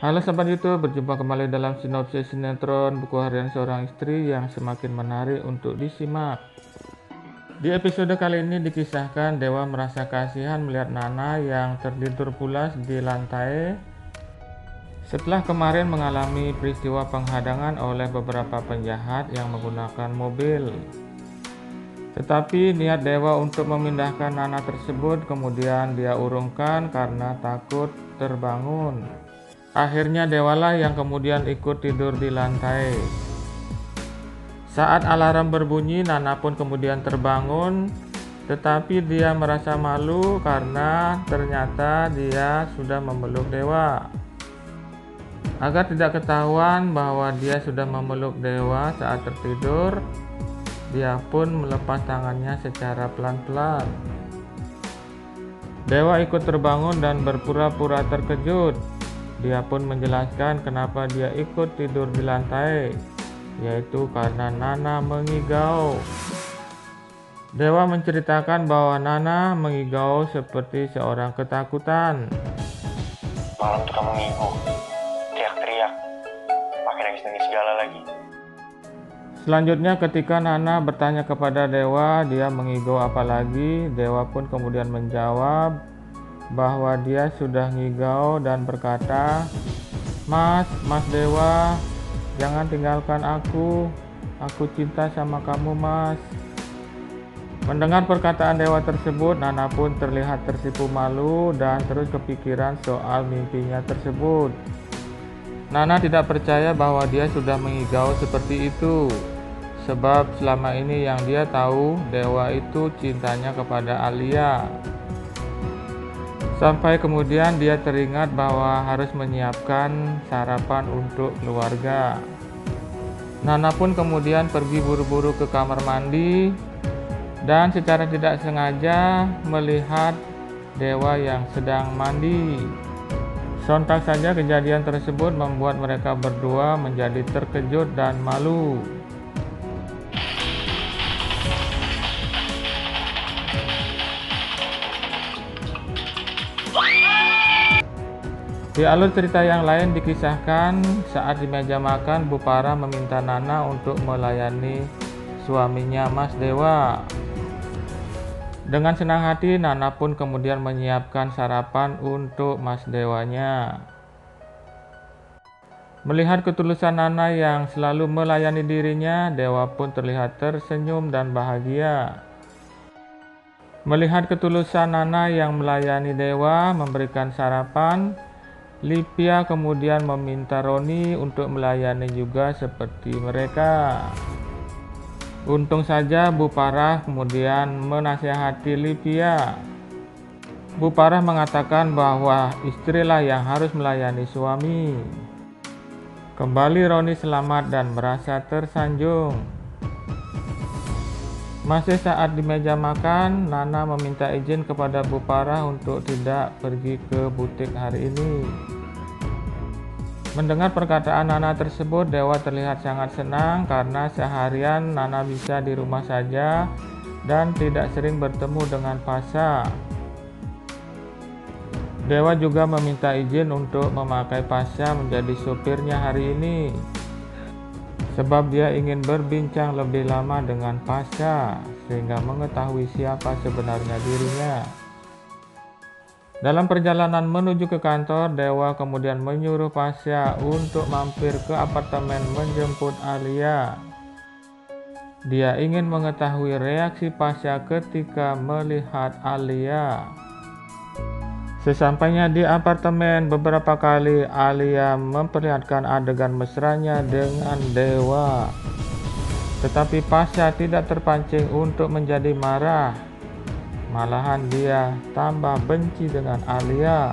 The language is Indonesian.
Halo Sobat YouTube, berjumpa kembali dalam sinopsis sinetron Buku Harian Seorang Istri yang semakin menarik untuk disimak. Di episode kali ini dikisahkan Dewa merasa kasihan melihat Nana yang tertidur pulas di lantai setelah kemarin mengalami peristiwa penghadangan oleh beberapa penjahat yang menggunakan mobil. Tetapi niat Dewa untuk memindahkan Nana tersebut kemudian dia urungkan karena takut terbangun. Akhirnya Dewalah yang kemudian ikut tidur di lantai. Saat alarm berbunyi, Nana pun kemudian terbangun, tetapi dia merasa malu karena ternyata dia sudah memeluk Dewa. Agar tidak ketahuan bahwa dia sudah memeluk Dewa saat tertidur, dia pun melepas tangannya secara pelan-pelan. Dewa ikut terbangun dan berpura-pura terkejut. Dia pun menjelaskan kenapa dia ikut tidur di lantai, yaitu karena Nana mengigau. Dewa menceritakan bahwa Nana mengigau seperti seorang ketakutan. Malam tuh kamu ngigo, teriak-teriak, pakai nangis-nangis segala lagi. Selanjutnya ketika Nana bertanya kepada Dewa dia mengigau apa lagi, Dewa pun kemudian menjawab bahwa dia sudah ngigau dan berkata, Mas Dewa, jangan tinggalkan aku cinta sama kamu Mas." Mendengar perkataan Dewa tersebut, Nana pun terlihat tersipu malu dan terus kepikiran soal mimpinya tersebut. Nana tidak percaya bahwa dia sudah mengigau seperti itu, sebab selama ini yang dia tahu Dewa itu cintanya kepada Alia. Sampai kemudian dia teringat bahwa harus menyiapkan sarapan untuk keluarga. Nana pun kemudian pergi buru-buru ke kamar mandi dan secara tidak sengaja melihat Dewa yang sedang mandi. Sontak saja kejadian tersebut membuat mereka berdua menjadi terkejut dan malu. Di alur cerita yang lain dikisahkan saat di meja makan Bu Parah meminta Nana untuk melayani suaminya Mas Dewa. Dengan senang hati Nana pun kemudian menyiapkan sarapan untuk Mas Dewanya. Melihat ketulusan Nana yang selalu melayani dirinya, Dewa pun terlihat tersenyum dan bahagia. Melihat ketulusan Nana yang melayani Dewa memberikan sarapan, Lipia kemudian meminta Roni untuk melayani juga seperti mereka. Untung saja Bu Parah kemudian menasihati Lipia. Bu Parah mengatakan bahwa istrilah yang harus melayani suami. Kembali Roni selamat dan merasa tersanjung. Masih saat di meja makan, Nana meminta izin kepada Bu Parah untuk tidak pergi ke butik hari ini. Mendengar perkataan Nana tersebut, Dewa terlihat sangat senang karena seharian Nana bisa di rumah saja dan tidak sering bertemu dengan Pasha. Dewa juga meminta izin untuk memakai Pasha menjadi supirnya hari ini, sebab dia ingin berbincang lebih lama dengan Pasha sehingga mengetahui siapa sebenarnya dirinya. Dalam perjalanan menuju ke kantor, Dewa kemudian menyuruh Pasha untuk mampir ke apartemen menjemput Alia. Dia ingin mengetahui reaksi Pasha ketika melihat Alia. Sesampainya di apartemen, beberapa kali Alia memperlihatkan adegan mesranya dengan Dewa. Tetapi Pasha tidak terpancing untuk menjadi marah. Malahan dia tambah benci dengan Alia.